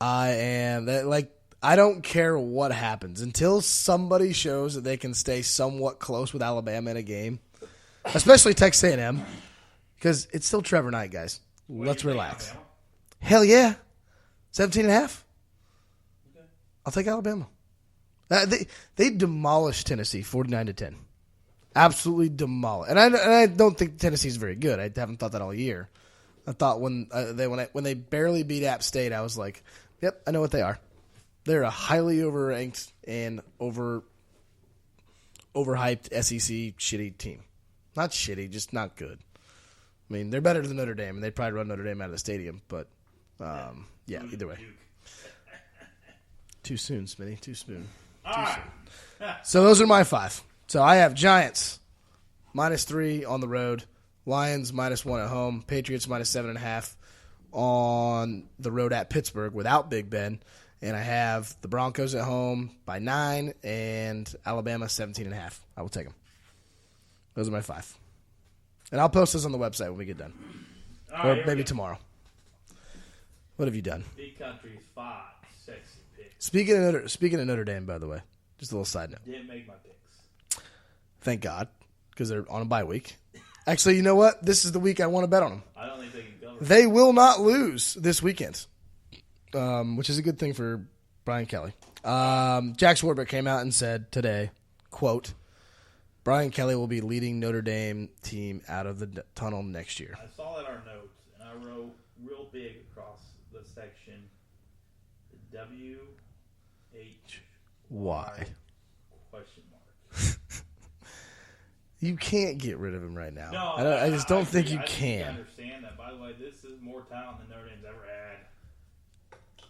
I am that like I don't care what happens until somebody shows that they can stay somewhat close with Alabama in a game, especially Texas A&M, because it's still Trevor Knight, guys. Let's relax. Hell yeah, 17.5. Okay. I'll take Alabama. They demolished Tennessee 49-10. Absolutely demolished, and I don't think Tennessee's very good. I haven't thought that all year. I thought when they barely beat App State, I was like, yep, I know what they are. They're a highly overranked and overhyped SEC shitty team. Not shitty, just not good. I mean, they're better than Notre Dame, and they'd probably run Notre Dame out of the stadium. But, yeah, either way. Too soon, Smitty. Too soon. So those are my 5. So I have Giants, -3 on the road. Lions, -1 at home. Patriots, -7.5 on the road at Pittsburgh without Big Ben. And I have the Broncos at home by 9 and Alabama 17.5. I will take them. Those are my 5. And I'll post this on the website when we get done. Or maybe tomorrow. What have you done? Big Country's 5 sexy picks. Speaking of Notre Dame, by the way, just a little side note. Didn't make my picks. Thank God, because they're on a bye week. Actually, you know what? This is the week I want to bet on them. I don't think they can cover. They will not lose this weekend. Which is a good thing for Brian Kelly. Jack Swarbrick came out and said today, quote, Brian Kelly will be leading Notre Dame team out of the tunnel next year. I saw that in our notes, and I wrote real big across the section, W-H-Y question mark. You can't get rid of him right now. No, I just don't think you can. I understand that. By the way, this is more talent than Notre Dame's ever had.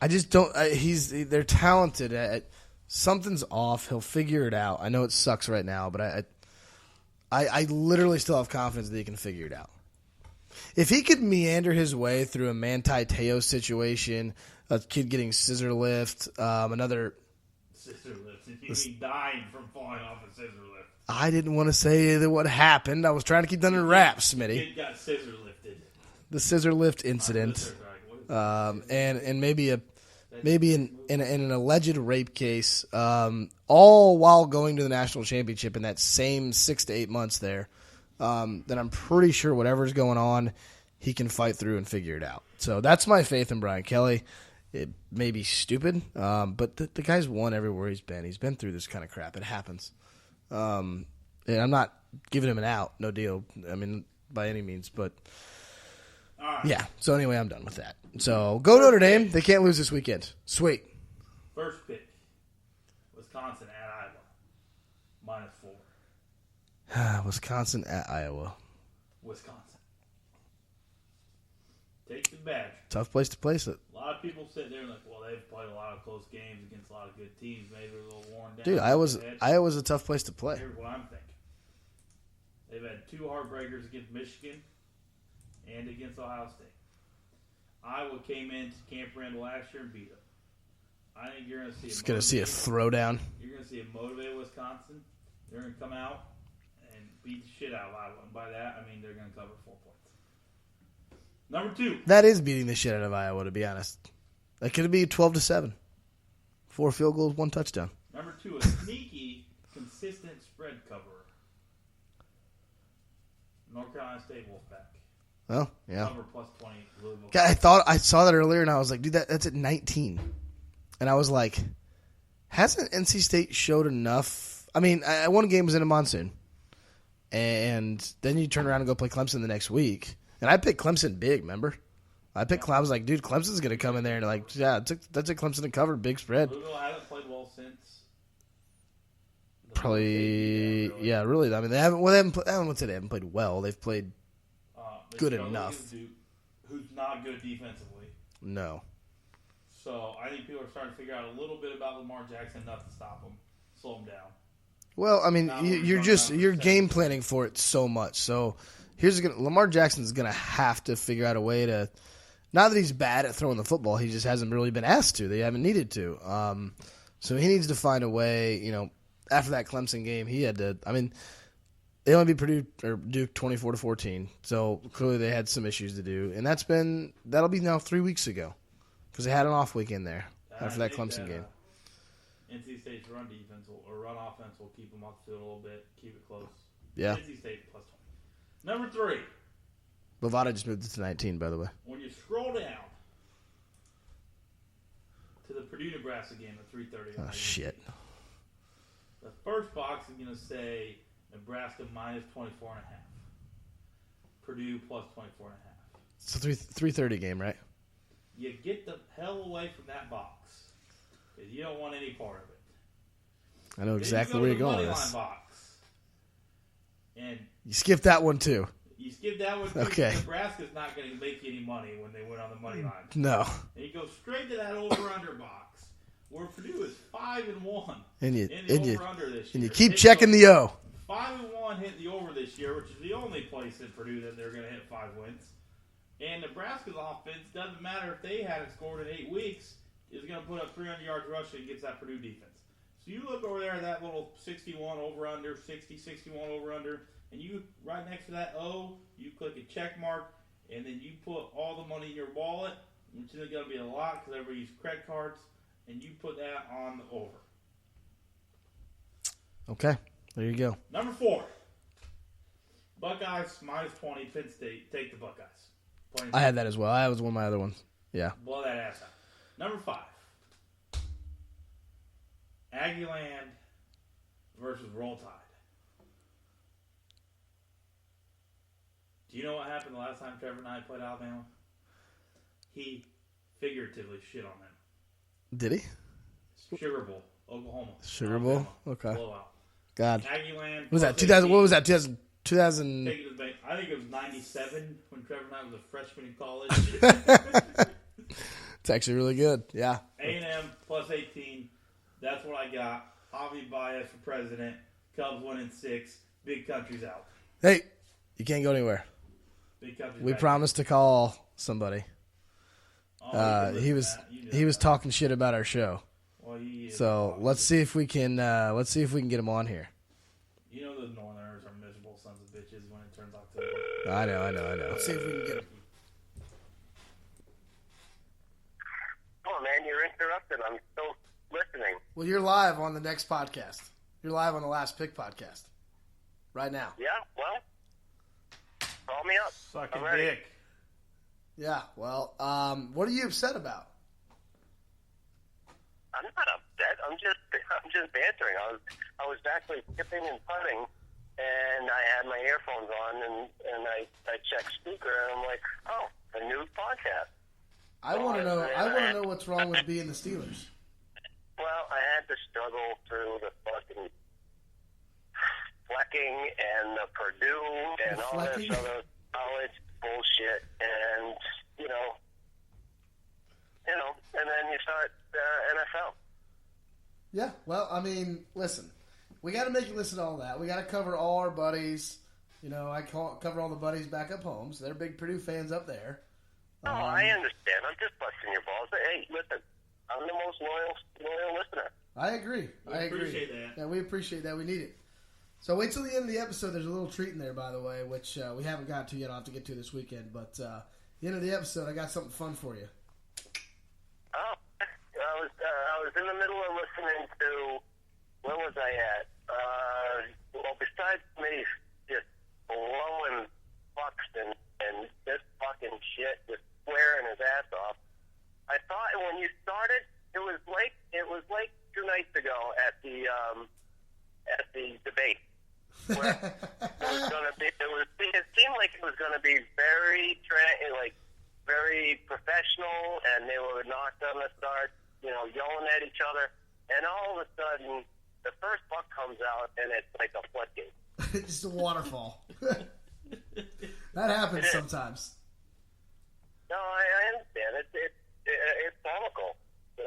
I just don't. They're talented. Something's off. He'll figure it out. I know it sucks right now, but I literally still have confidence that he can figure it out. If he could meander his way through a Manti Te'o situation, a kid getting scissor lift, another scissor lift. He died from falling off a scissor lift. I didn't want to say that what happened. I was trying to keep that under wraps, Smitty. The kid got scissor lifted. The scissor lift incident. And maybe in an alleged rape case, all while going to the national championship in that same 6 to 8 months there, then I'm pretty sure whatever's going on, he can fight through and figure it out. So that's my faith in Brian Kelly. It may be stupid, but the guy's won everywhere he's been. He's been through this kind of crap. It happens. And I'm not giving him an out, no deal. I mean, by any means, but... Yeah, so anyway, I'm done with that. So, go Notre Dame. They can't lose this weekend. Sweet. First pick, Wisconsin at Iowa, -4. Wisconsin at Iowa. Wisconsin. Take the Badgers. Tough place to place it. A lot of people sit there and like, well, they've played a lot of close games against a lot of good teams. Maybe they're a little worn down. Dude, Iowa's a tough place to play. Here's what I'm thinking. They've had 2 heartbreakers against Michigan and against Ohio State. Iowa came into Camp Randall last year and beat them. I think you're going to see Just going to see a throwdown. You're going to see a motivated Wisconsin. They're going to come out and beat the shit out of Iowa. And by that, I mean they're going to cover 4 points. Number 2. That is beating the shit out of Iowa, to be honest. That could be 12-7. 4 field goals, 1 touchdown. Number 2, a sneaky, consistent spread cover. North Carolina State Wolfpack. Oh, yeah. Cover +20. Louisville. I saw that earlier, and I was like, dude, that's at 19. And I was like, hasn't NC State showed enough? I mean, one game was in a monsoon. And then you turn around and go play Clemson the next week. And I picked Clemson big, remember? I was like, dude, Clemson's going to come in there. And like, yeah, that's a Clemson to cover, big spread. Louisville hasn't played well since. Probably, yeah, really. I mean, they haven't played well. They've played good enough. Who's not good defensively. No. So I think people are starting to figure out a little bit about Lamar Jackson, enough to stop him, slow him down. Well, I mean, you're game planning for it so much. So Lamar Jackson's going to have to figure out a way to. Not that he's bad at throwing the football, he just hasn't really been asked to. They haven't needed to. So he needs to find a way. You know, after that Clemson game, he had to. I mean, they only beat Purdue or Duke 24-14. So clearly they had some issues to do, and that'll be now 3 weeks ago. because they had an off weekend there I after that think Clemson game. NC State's run defense or run offense will keep them off the field a little bit, keep it close. Yeah. NC State plus 20. Number 3. Bovada just moved it to 19, by the way. When you scroll down to the Purdue-Nebraska game at 3:30. Oh, shit. The first box is going to say Nebraska minus 24.5. Purdue plus 24.5. It's a 3:30 game, right? You get the hell away from that box because you don't want any part of it. I know exactly where you're going with this. Box, and you skipped that one, too. You skip that one. Okay. Nebraska's not going to make you any money when they win on the money line. No. And you go straight to that over/under box, where Purdue is 5-1 and in the over/under this year. And you keep checking the O. 5-1 hitting the over this year, which is the only place in Purdue that they're going to hit 5 wins. And Nebraska's offense, doesn't matter if they hadn't scored in 8 weeks, is going to put up 300 yards rushing against that Purdue defense. So you look over there at that little 61 over/under, 60-61 over/under. And you, right next to that O, you click a check mark, and then you put all the money in your wallet, which is going to be a lot because everybody uses credit cards, and you put that on the over. Okay, there you go. Number 4, Buckeyes minus 20, Penn State, take the Buckeyes. I had that as well. That was one of my other ones. Yeah. Blow that ass out. Number 5, Aggieland versus Roll Tide. Do you know what happened the last time Trevor Knight played Alabama? He figuratively shit on them. Did he? Sugar Bowl, Oklahoma. Sugar Bowl? Okay. Blowout. God. Aggieland. What was that? 2000? What was that? 2000. Take it to the bank. I think it was 97 when Trevor Knight was a freshman in college. It's actually really good. Yeah. A&M plus 18. That's what I got. Javi Baez for president. Cubs winning 6. Big Country's out. Hey, you can't go anywhere. Big Country's We back. promised to call somebody. He was talking shit about our show. Well, so let's see if we can get him on here. You know the Northerners are miserable sons of bitches when it turns October. I know. Let's see if we can get him. Oh man, you're interrupted. I'm still listening. Well, you're live on the next podcast. You're live on the Last Pick podcast right now. Yeah, well, call me up. Sucking I'm ready. dick. Yeah. Well, what are you upset about? I'm not upset. I'm just bantering. I was actually skipping and putting, and I had my earphones on, and I checked speaker, and I'm like, oh, a new podcast. I want to know what's wrong with being the Steelers. Well, I had to struggle through the fucking flecking and the Purdue and all this other college bullshit, and and then you start NFL. Yeah, well, I mean, listen, we got to make you listen to all that. We got to cover all our buddies. I cover all the buddies back up home, so they're big Purdue fans up there. Oh, I understand. I'm just busting your balls. Hey, listen, I'm the most loyal listener. I agree. I agree. Appreciate that. Yeah, we appreciate that. We need it. So wait till the end of the episode. There's a little treat in there, by the way, which we haven't got to yet. I'll have to get to this weekend. But the end of the episode, I got something fun for you. Oh, I was in the middle of listening to, where was I at? Well, besides me just blowing Buxton and this fucking shit, just swearing his ass off, I thought when you started, it was like 2 nights ago at the debate. Where it was gonna be, it seemed like it was gonna be very professional, and they were not gonna start, yelling at each other. And all of a sudden, the first buck comes out, and it's like a floodgate. Just a waterfall. That happens sometimes. No, I understand. It's comical.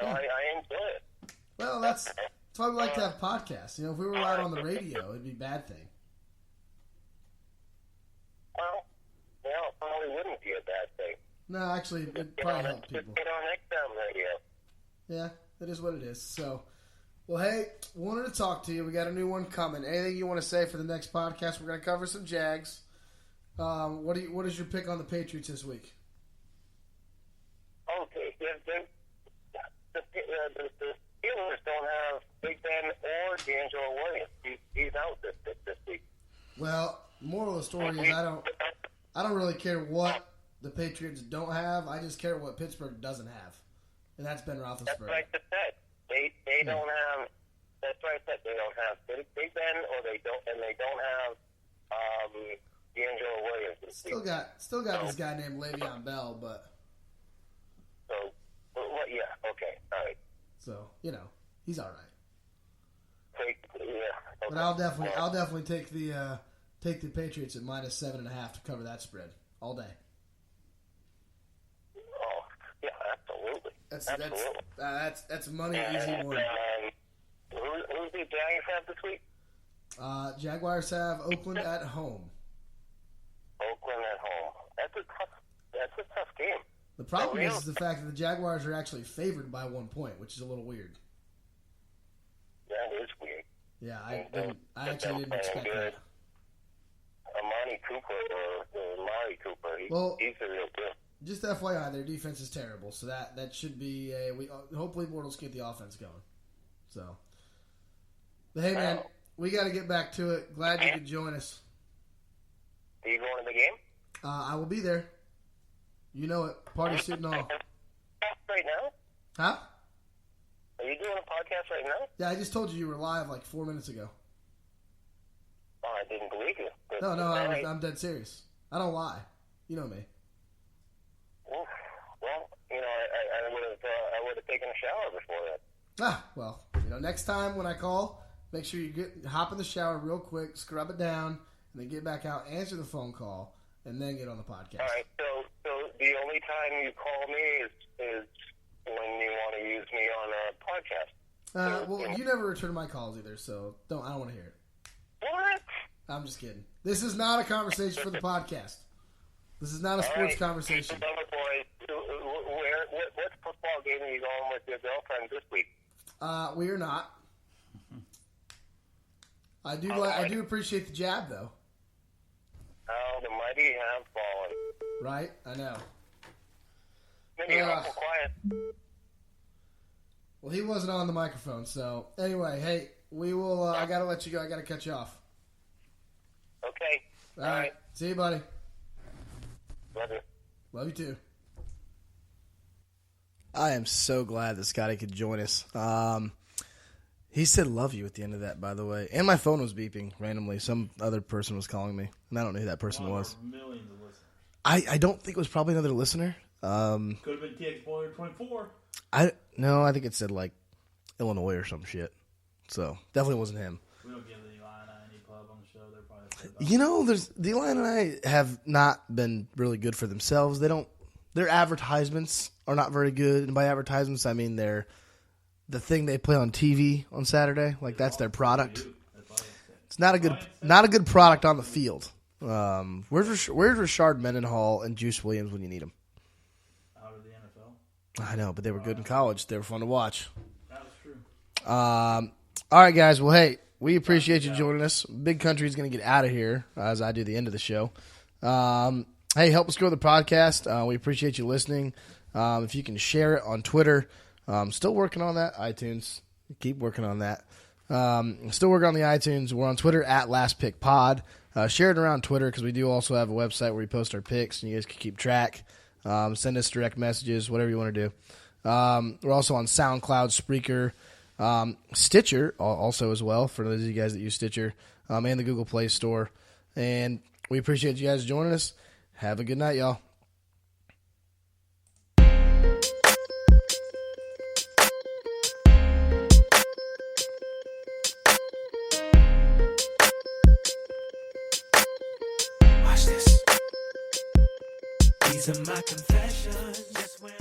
I enjoy it. Well, that's why we like to have podcasts. If we were out on the radio, it'd be a bad thing. Well, it probably wouldn't be a bad thing. No, actually, it'd probably help people. Get on XM radio. Yeah, that is what it is. So, well, hey, wanted to talk to you. We got a new one coming. Anything you want to say for the next podcast? We're going to cover some Jags. What is your pick on the Patriots this week? Okay, the Steelers don't have Big Ben or D'Angelo Williams. He's out this week. Well, moral of the story is I don't really care what the Patriots don't have. I just care what Pittsburgh doesn't have, and that's Ben Roethlisberger. That's right. They don't have. That's right. That they don't have Big Ben, or they don't have D'Angelo Williams. Still got this guy named Le'Veon Bell, but. So, well, yeah, okay, all right. So he's all right. Okay. But I'll definitely take the Patriots at -7.5 to cover that spread all day. Oh, yeah, absolutely. That's money easy one. Who's the Jaguars have this week? Jaguars have Oakland at home. Oakland at home. That's a tough game. The problem is the fact that the Jaguars are actually favored by 1 point, which is a little weird. That is weird. Yeah, I actually didn't expect that. Amari Cooper, he's a real deal. Just FYI, their defense is terrible, so that should be hopefully Bortles get the offense going. So, but hey man, we got to get back to it. Glad you could join us. Are you going to the game? I will be there. You know it. Party suit and all. Right now? Huh? Are you doing a podcast right now? Yeah, I just told you were live like 4 minutes ago. Oh, I didn't believe you. No, I'm dead serious. I don't lie. You know me. Well, I would have taken a shower before that. Well, next time when I call, make sure you hop in the shower real quick, scrub it down, and then get back out, answer the phone call, and then get on the podcast. All right. So the only time you call me is when you want to use me on a podcast. Well, you never return my calls either, so I don't want to hear it. What? I'm just kidding. This is not a conversation for the podcast. This is not a sports conversation. What football game are you going with your girlfriend this week? We are not. I do appreciate the jab, though. Oh, the mighty have fallen. Right? I know. Maybe you're awful quiet. Well, he wasn't on the microphone, so anyway, hey, we will. I gotta let you go. I gotta cut you off. Okay. All right. See you, buddy. Love you. Love you too. I am so glad that Scotty could join us. He said "love you" at the end of that, by the way, and my phone was beeping randomly. Some other person was calling me, and I don't know who that person was. Millions of listeners. I don't think it was probably another listener. Could have been TX Boy 24. I think it said like Illinois or some shit. So definitely wasn't him. We don't give the Illini any pub on the show. They're probably the Illini have not been really good for themselves. Their advertisements are not very good, and by advertisements I mean they're the thing they play on TV on Saturday. Like that's their product. It's not a good product on the field. Where's Rashard Mendenhall and Juice Williams when you need them? Out of the NFL. I know, but they were good in college. They were fun to watch. That was true. All right, guys. Well, hey, we appreciate you joining us. Big Country's going to get out of here as I do the end of the show. Hey, help us grow the podcast. We appreciate you listening. If you can share it on Twitter. Still working on that. iTunes. Keep working on that. Still working on the iTunes. We're on Twitter at LastPickPod. Share it around Twitter because we do also have a website where we post our picks and you guys can keep track. Send us direct messages, whatever you want to do. We're also on SoundCloud, Spreaker, Stitcher also as well for those of you guys that use Stitcher, and the Google Play Store. And we appreciate you guys joining us. Have a good night, y'all. Watch this. These are my confessions. Just when